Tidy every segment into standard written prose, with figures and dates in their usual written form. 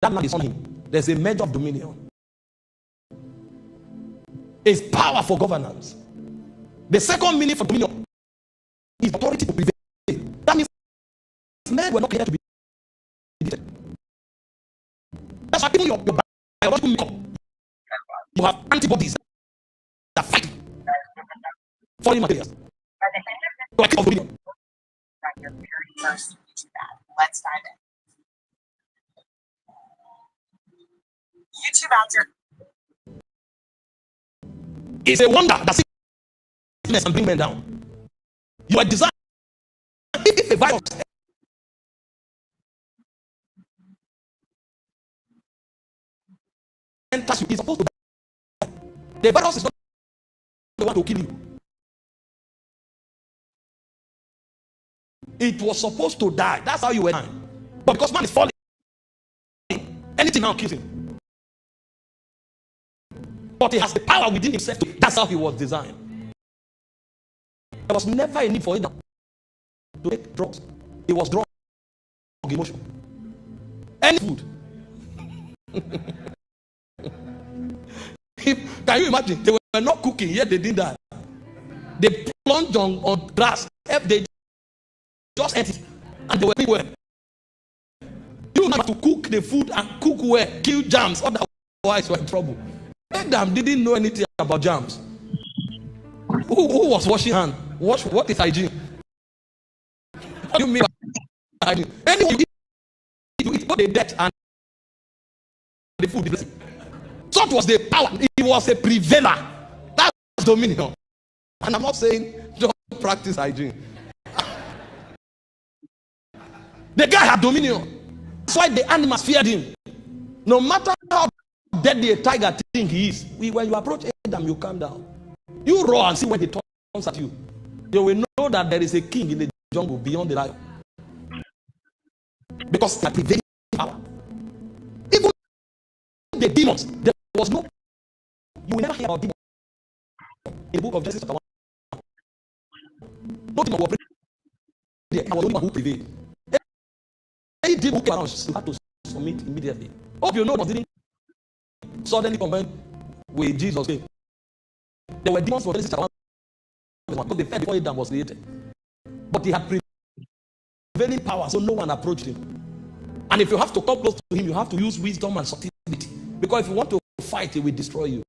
that man is on him. There's a measure of dominion. It's power for governance. The second meaning for dominion is authority to prevail. That means men were not created to be defeated. That's why even your biological makeup, you have antibodies that fight foreign materials. So I keep on dominion. Your very first YouTube ad. Let's dive in. YouTube ads are. It's a wonder that sickness can bring men down. You are designed. If a virus enters you, it's supposed to die. The virus is not the one to kill you. It was supposed to die. That's how you were dying. But because man is falling, anything now kills him. But he has the power within himself. That's how he was designed. There was never a need for him to take drugs. It was drug emotion. Any food. Can you imagine? They were not cooking, yet they didn't die. They plunged on grass. They just ate it, and they were well. You have to cook the food and cook well, kill germs, otherwise you're in trouble. Adam didn't know anything about germs. Who was washing hands? What is hygiene? What do you mean by hygiene? Anyway, you eat both the death and the food. Such was the power. He was a prevailer. That's dominion. And I'm not saying don't practice hygiene. The guy had dominion. That's why the animals feared him. No matter how deadly a tiger think he is, when you approach Adam, you calm down. You roar and see when he turns at you. You will know that there is a king in the jungle beyond the lion. Because it's a prevailing power. Even the demons, there was no. You will never hear about demons in the book of Genesis chapter 1. No demon will operate there. I was the only one who prevailed. Any demon who came around, you have to submit immediately. Hope you know what didn't suddenly combine with Jesus came. There were demons for Genesis chapter 1 because they fell before Adam was created. But he had prevailing power, so no one approached him. And if you have to come close to him, you have to use wisdom and subtlety. Because if you want to fight, he will destroy you.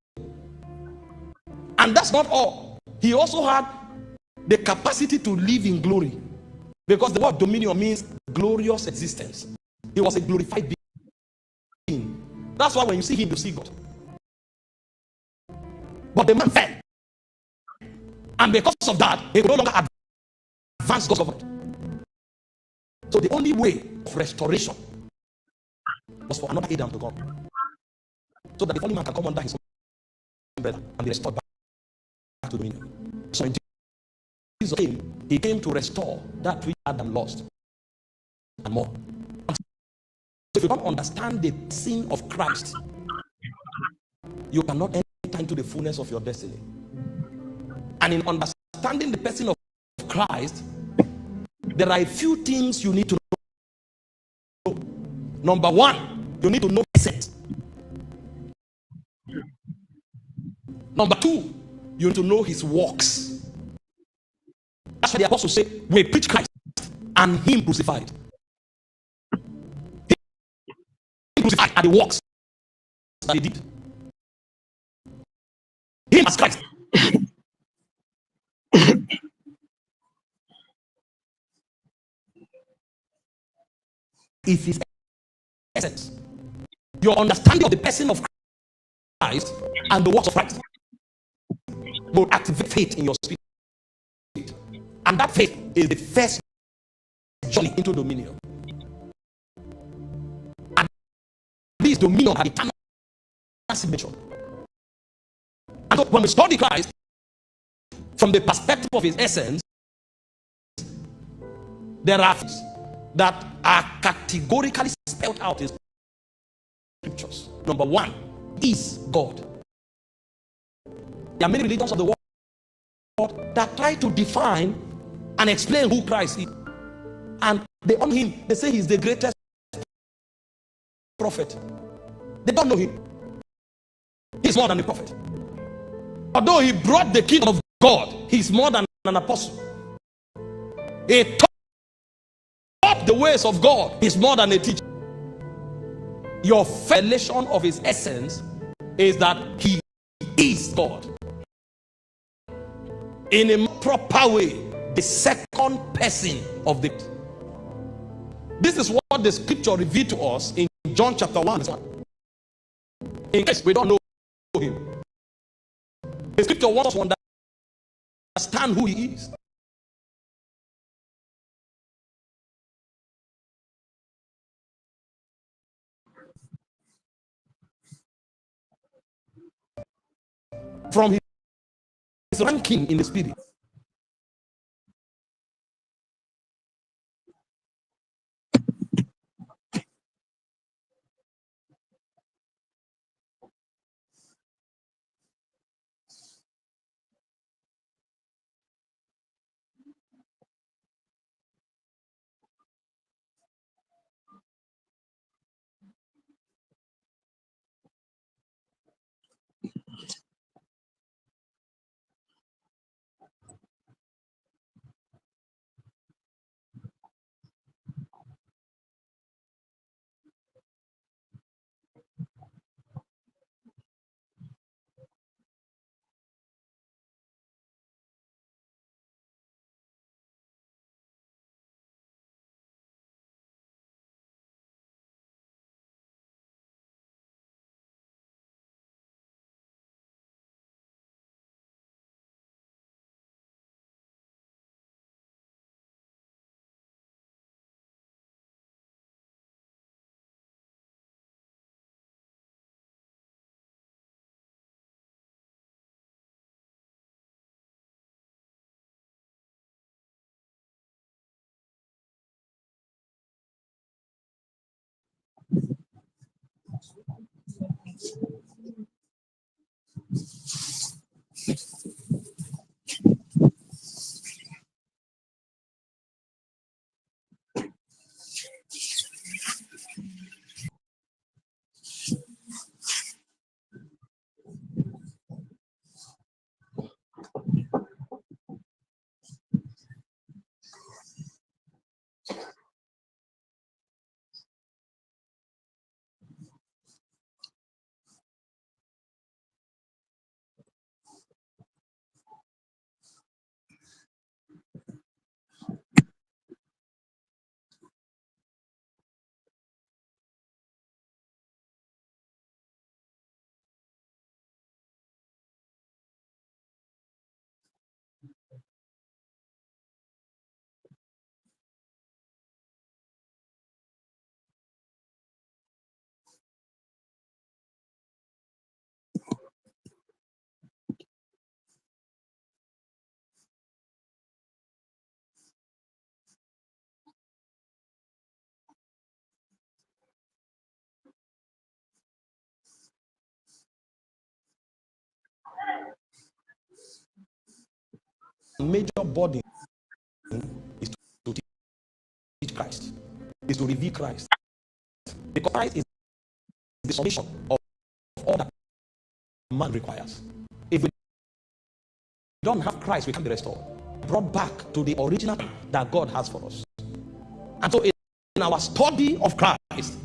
And that's not all. He also had the capacity to live in glory. Because the word dominion means glorious existence. He was a glorified being. That's why when you see him, you see God. But the man fell. And because of that, he could no longer advance God's government. So the only way of restoration was for another Adam to come. So that the fallen man can come under his umbrella and be restored back to dominion. So when Jesus came, he came to restore that which Adam lost and more. And so if you don't understand the sin of Christ, you cannot enter into the fullness of your destiny. And in understanding the person of Christ, there are a few things you need to know. Number one, you need to know his essence. Number two, you need to know his works. That's why the apostles say, we preach Christ and him crucified. Him crucified are the works that he did. Him as Christ. Is his essence. Your understanding of the person of Christ and the works of Christ will activate faith in your spirit. And that faith is the first journey into dominion. And this dominion has eternal signature. And so when we study Christ from the perspective of his essence, there are things that are categorically spelled out in scriptures. Number one is God. There are many religions of the world that try to define and explain who Christ is. And they on him, they say he's the greatest prophet. They don't know him. He's more than a prophet. Although he brought the kingdom of God, he's more than an apostle. He taught the ways of God. He's more than a teacher. Your revelation of his essence is that he is God. In a proper way, the second person of the. This is what the scripture revealed to us in John chapter 1. In case we don't know him, the scripture wants us to understand who he is. From his ranking in the spirit. Major body is to teach Christ, is to reveal Christ. Because Christ is the summation of all that man requires. If we don't have Christ, we can't be restored, brought back to the original that God has for us. And so in our study of Christ,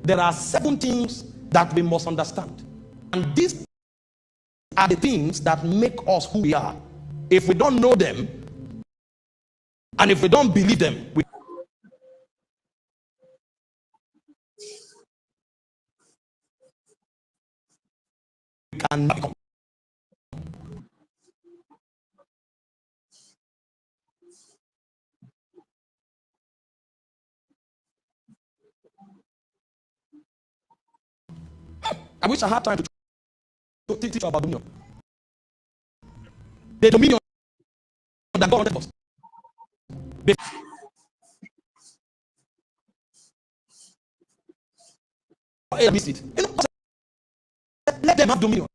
there are 7 things that we must understand. And these are the things that make us who we are. If we don't know them, and if we don't believe them, we cannot become. I wish I had time to teach you about dominion. The dominion that God wanted us. Miss it. Let them have dominion.